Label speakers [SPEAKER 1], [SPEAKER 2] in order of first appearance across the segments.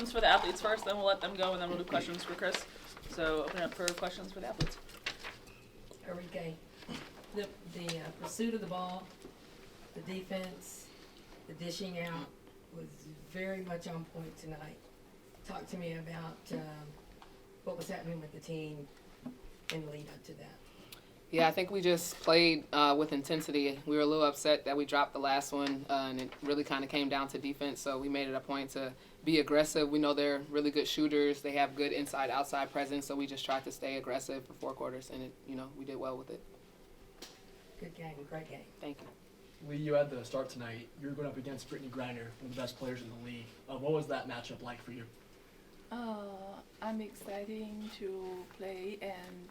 [SPEAKER 1] questions for the athletes first, then we'll let them go, and then we'll do questions for Chris. So open up for questions for the athletes.
[SPEAKER 2] Enrique, the pursuit of the ball, the defense, the dishing out was very much on point tonight. Talk to me about what was happening with the team in the lead up to that.
[SPEAKER 3] Yeah, I think we just played with intensity. We were a little upset that we dropped the last one, and it really kind of came down to defense, so we made it a point to be aggressive. We know they're really good shooters. They have good inside-outside presence, so we just tried to stay aggressive for 4 quarters, and we did well with it.
[SPEAKER 2] Good game, great game.
[SPEAKER 3] Thank you.
[SPEAKER 4] Lee, you had the start tonight. You were going up against Brittany Griner, one of the best players in the league. What was that matchup like for you?
[SPEAKER 5] I'm excited to play, and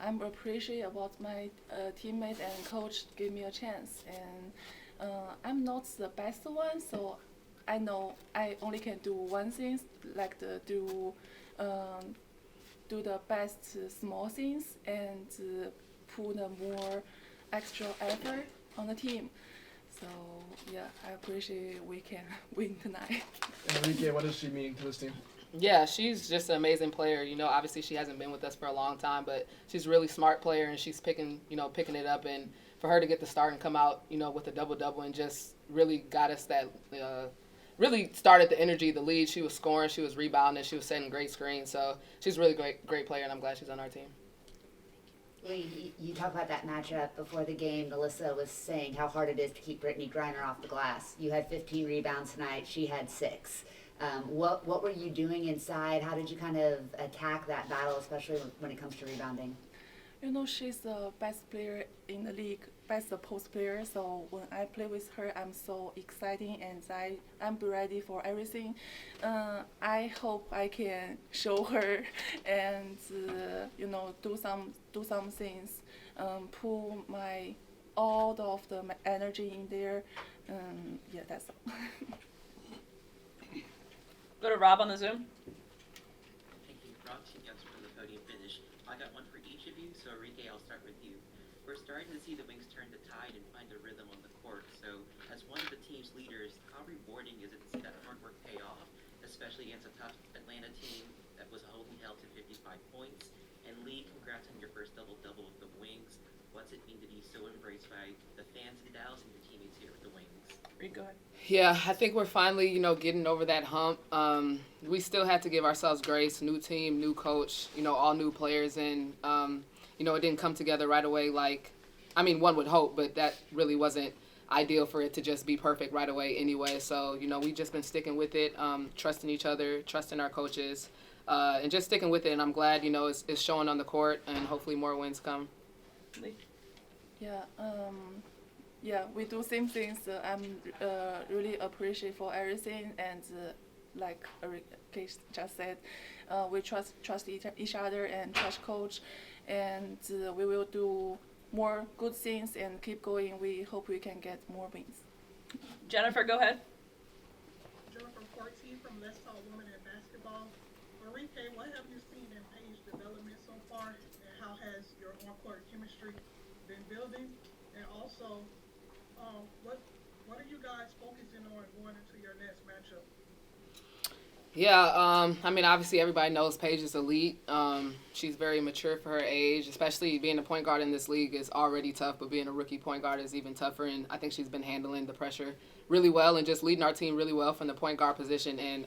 [SPEAKER 5] I'm appreciative about my teammate and coach give me a chance. And I'm not the best one, so I know I only can do one thing, like do the best small things and put a more extra effort on the team. So yeah, I appreciate we can win tonight.
[SPEAKER 4] Enrique, what does she mean to this team?
[SPEAKER 3] Yeah, she's just an amazing player. Obviously she hasn't been with us for a long time, but she's a really smart player, and she's picking it up. And for her to get the start and come out, with a double-double and just really got us that, really started the energy, the lead. She was scoring, she was rebounding, she was setting great screens. So she's a really great player, and I'm glad she's on our team.
[SPEAKER 6] Lee, you talk about that matchup before the game. Melissa was saying how hard it is to keep Brittany Griner off the glass. You had 15 rebounds tonight. She had 6. What were you doing inside? How did you kind of attack that battle, especially when it comes to rebounding?
[SPEAKER 5] She's the best player in the league, best post player. So when I play with her, I'm so excited, and I'm ready for everything. I hope I can show her and do some things, pull my all of the energy in there. Yeah, that's all.
[SPEAKER 1] Go to Rob on the Zoom.
[SPEAKER 7] Thank you. Rob Chinyuts from the podium finish. I got one for each of you, so Enrique, I'll start with you. We're starting to see the Wings turn the tide and find a rhythm on the court. So as one of the team's leaders, how rewarding is it to see that hard work pay off, especially against a tough Atlanta team that was only held to 55 points? And Lee, congrats on your first double-double with the Wings. What's it mean to be so embraced by the fans in Dallas and your teammates here with the Wings?
[SPEAKER 1] Reed, go ahead.
[SPEAKER 3] Yeah, I think we're finally, getting over that hump. We still had to give ourselves grace. New team, new coach, all new players. And, it didn't come together right away one would hope, but that really wasn't ideal for it to just be perfect right away anyway. So, we've just been sticking with it, trusting each other, trusting our coaches, and just sticking with it. And I'm glad, it's showing on the court, and hopefully more wins come.
[SPEAKER 1] Lee?
[SPEAKER 5] Yeah, we do same things. I'm really appreciate for everything, and like Enrique just said, we trust each other and trust coach, and we will do more good things and keep going. We hope we can get more wins.
[SPEAKER 1] Jennifer, go ahead.
[SPEAKER 8] Jennifer Corti from Let's Talk Women in Basketball. Enrique, what have you seen in Paige's development so far, and how has your on-court chemistry been building? And also, what are you guys focusing on going into your next matchup?
[SPEAKER 3] Yeah, obviously everybody knows Paige is elite. She's very mature for her age, especially being a point guard in this league is already tough, but being a rookie point guard is even tougher, and I think she's been handling the pressure really well and just leading our team really well from the point guard position. And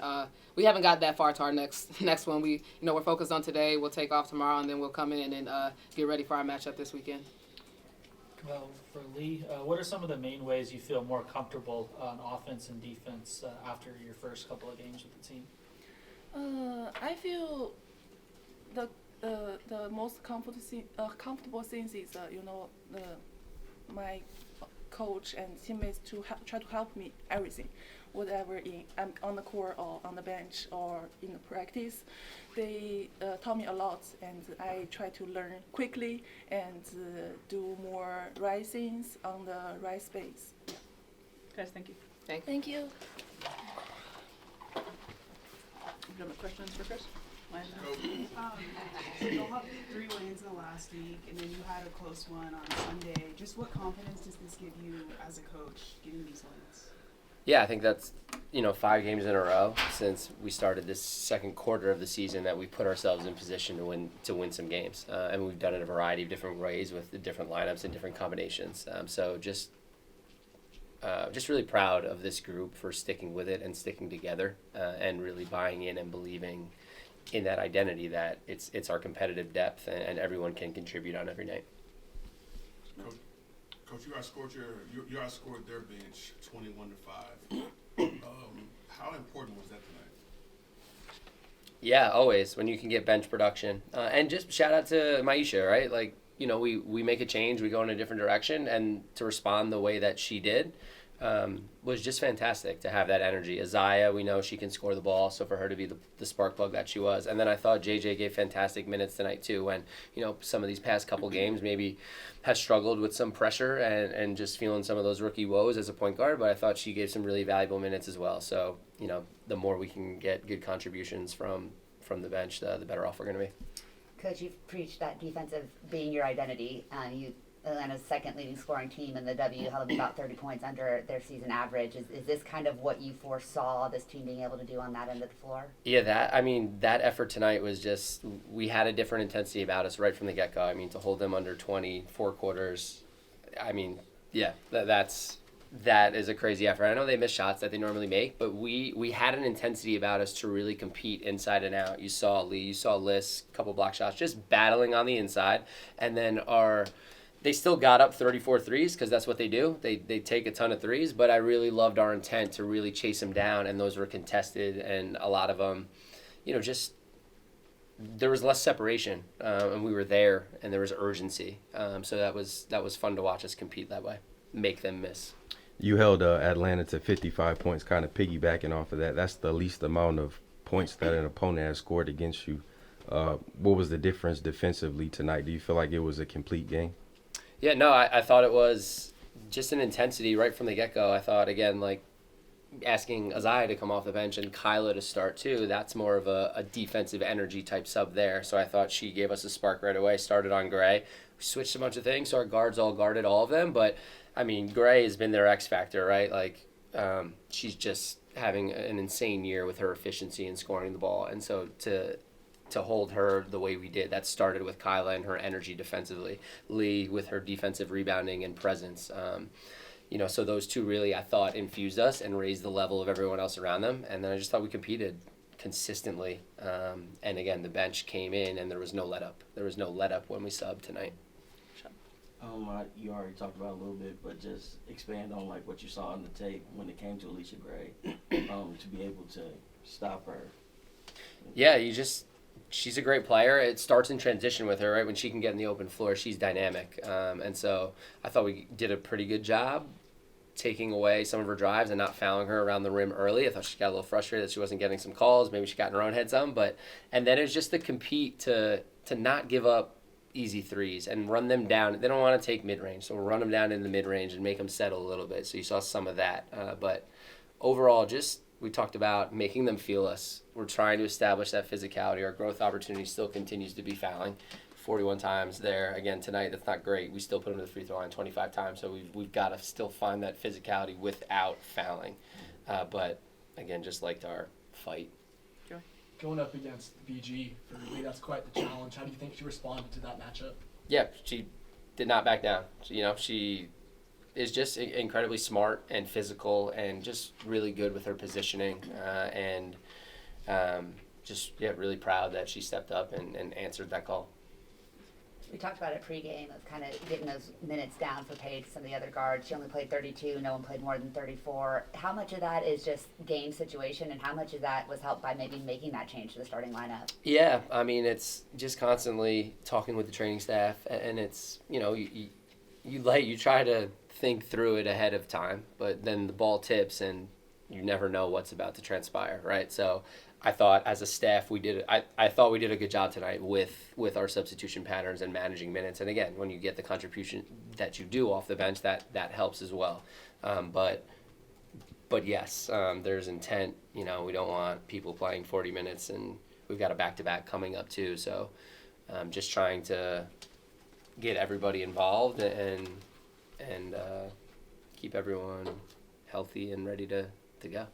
[SPEAKER 3] we haven't got that far to our next one. We're focused on today. We'll take off tomorrow, and then we'll come in and get ready for our matchup this weekend.
[SPEAKER 9] Well, for Lee, what are some of the main ways you feel more comfortable on offense and defense after your first couple of games with the team?
[SPEAKER 5] I feel the most comfortable things is my coach and teammates to try to help me everything, whatever I'm on the court or on the bench or in the practice. They taught me a lot, and I try to learn quickly and do more right things on the right space. Yeah.
[SPEAKER 1] Guys, thank you.
[SPEAKER 5] Thank you.
[SPEAKER 1] Questions for Chris?
[SPEAKER 10] So you'll have 3 wins in the last week, and then you had a close one on Sunday. Just what confidence does this give you as a coach getting these wins?
[SPEAKER 11] Yeah, I think that's, 5 games in a row since we started this second quarter of the season that we put ourselves in position to win some games, and we've done it a variety of different ways with the different lineups and different combinations. So just really proud of this group for sticking with it and sticking together, and really buying in and believing in that identity that it's our competitive depth and everyone can contribute on every night.
[SPEAKER 12] Coach, you outscored their bench 21-5. How important was that tonight?
[SPEAKER 11] Yeah, always when you can get bench production, and just shout out to Maisha, right? Like, we make a change, we go in a different direction, and to respond the way that she did was just fantastic to have that energy. Isaiah, we know she can score the ball, so for her to be the spark plug that she was. And then I thought JJ gave fantastic minutes tonight too, when some of these past couple games maybe has struggled with some pressure and just feeling some of those rookie woes as a point guard, but I thought she gave some really valuable minutes as well. So the more we can get good contributions from the bench, the better off we're going to be.
[SPEAKER 6] Coach, you've preached that defensive being your identity. Atlanta's second leading scoring team in the W held them about 30 points under their season average. Is this kind of what you foresaw this team being able to do on that end of the floor?
[SPEAKER 11] Yeah, that effort tonight was just, we had a different intensity about us right from the get-go. To hold them under 20, 4 quarters, yeah, that is a crazy effort. I know they miss shots that they normally make, but we had an intensity about us to really compete inside and out. You saw Lee, you saw Liz, a couple block shots, just battling on the inside, and then they still got up 34 threes because that's what they do. They take a ton of threes, but I really loved our intent to really chase them down, and those were contested, and a lot of them, just there was less separation, and we were there, and there was urgency. So that was fun to watch us compete that way, make them miss.
[SPEAKER 13] You held Atlanta to 55 points, kind of piggybacking off of that. That's the least amount of points that an opponent has scored against you. What was the difference defensively tonight? Do you feel like it was a complete game?
[SPEAKER 11] Yeah, no, I thought it was just an intensity right from the get-go. I thought, again, like asking Isaiah to come off the bench and Kyla to start too, that's more of a defensive energy type sub there. So I thought she gave us a spark right away, started on Gray. We switched a bunch of things, so our guards all guarded all of them. But, Gray has been their X factor, right? Like, she's just having an insane year with her efficiency in scoring the ball. And so to hold her the way we did, that started with Kyla and her energy defensively. Lee with her defensive rebounding and presence. So those two really, I thought, infused us and raised the level of everyone else around them. And then I just thought we competed consistently. And again, the bench came in and there was no let up. There was no let up when we subbed tonight.
[SPEAKER 14] You already talked about it a little bit, but just expand on like what you saw on the tape when it came to Alicia Gray, to be able to stop her.
[SPEAKER 11] Yeah, she's a great player. It starts in transition with her, right? When she can get in the open floor, she's dynamic. And so I thought we did a pretty good job taking away some of her drives and not fouling her around the rim early. I thought she got a little frustrated that she wasn't getting some calls. Maybe she got in her own head some. And then it was just to compete to not give up easy threes and run them down. They don't want to take mid-range, so we'll run them down in the mid-range and make them settle a little bit. So you saw some of that. But overall, we talked about making them feel us. We're trying to establish that physicality. Our growth opportunity still continues to be fouling. 41 times there. Again, tonight, that's not great. We still put them to the free throw line 25 times, so we've got to still find that physicality without fouling. But, again, just liked our fight.
[SPEAKER 4] Going up against BG for Lee, that's quite the challenge. How do you think she responded to that matchup?
[SPEAKER 11] Yeah, she did not back down. She is just incredibly smart and physical and just really good with her positioning, and really proud that she stepped up and answered that call.
[SPEAKER 6] We talked about it pregame of kind of getting those minutes down for Paige, some of the other guards. She only played 32. No one played more than 34. How much of that is just game situation, and how much of that was helped by maybe making that change to the starting lineup?
[SPEAKER 11] Yeah, it's just constantly talking with the training staff, and it's, you try to think through it ahead of time, but then the ball tips and you never know what's about to transpire, right? So I thought as a staff I thought we did a good job tonight with our substitution patterns and managing minutes. And again, when you get the contribution that you do off the bench, that helps as well. But yes, there's intent. We don't want people playing 40 minutes, and we've got a back-to-back coming up too. So just trying to get everybody involved and keep everyone healthy and ready to go.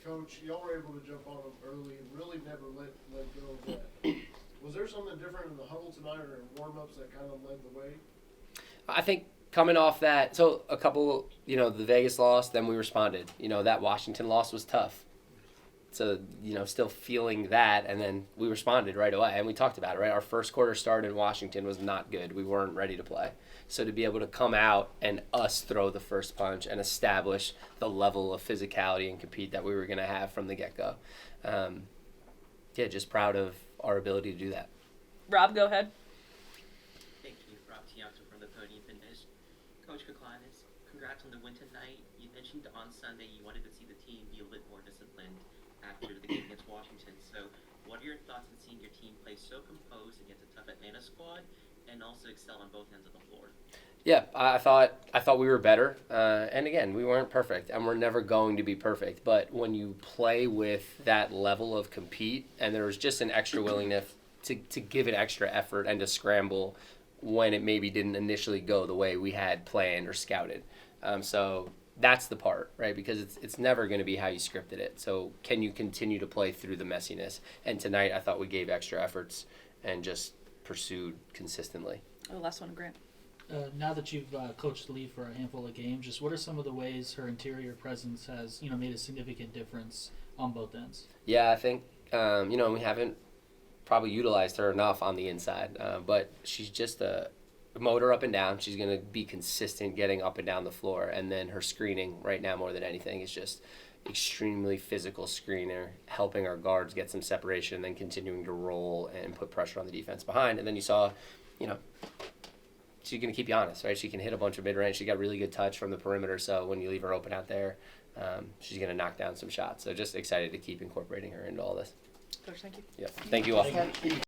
[SPEAKER 15] coach, y'all were able to jump on them early and really never let go of that. Was there something different in the huddle tonight or in warm-ups that kind of led the way?
[SPEAKER 11] I think coming off that, so a couple, the Vegas loss, then we responded. That Washington loss was tough. So, still feeling that, and then we responded right away. And we talked about it, right? Our first quarter start in Washington was not good. We weren't ready to play. So to be able to come out and us throw the first punch and establish the level of physicality and compete that we were going to have from the get-go. Just proud of our ability to do that.
[SPEAKER 1] Rob, go ahead.
[SPEAKER 7] Thank you, Rob Tiato from the Podium Finish. Coach Kaklanis, congrats on the win tonight. You mentioned on Sunday you wanted to see the team be a little more disciplined after the game against Washington. So what are your thoughts on seeing your team play so composed against a tough Atlanta squad and also excel on both ends of the floor?
[SPEAKER 11] Yeah, I thought we were better. And again, we weren't perfect, and we're never going to be perfect. But when you play with that level of compete, and there was just an extra willingness to give it extra effort and to scramble when it maybe didn't initially go the way we had planned or scouted. So that's the part, right? Because it's never going to be how you scripted it. So can you continue to play through the messiness? And tonight I thought we gave extra efforts and just pursued consistently.
[SPEAKER 1] Oh, last one, Grant.
[SPEAKER 9] Now that you've coached Lee for a handful of games, just what are some of the ways her interior presence has, made a significant difference on both ends?
[SPEAKER 11] Yeah, I think, we haven't probably utilized her enough on the inside, but she's just a motor up and down. She's going to be consistent getting up and down the floor, and then her screening right now more than anything is just extremely physical screener, helping our guards get some separation and then continuing to roll and put pressure on the defense behind. And then you saw, she's going to keep you honest, right? She can hit a bunch of mid-range. She got really good touch from the perimeter, so when you leave her open out there, she's going to knock down some shots. So just excited to keep incorporating her into all this.
[SPEAKER 1] Coach, thank you.
[SPEAKER 11] Yeah, thank you all.
[SPEAKER 6] So,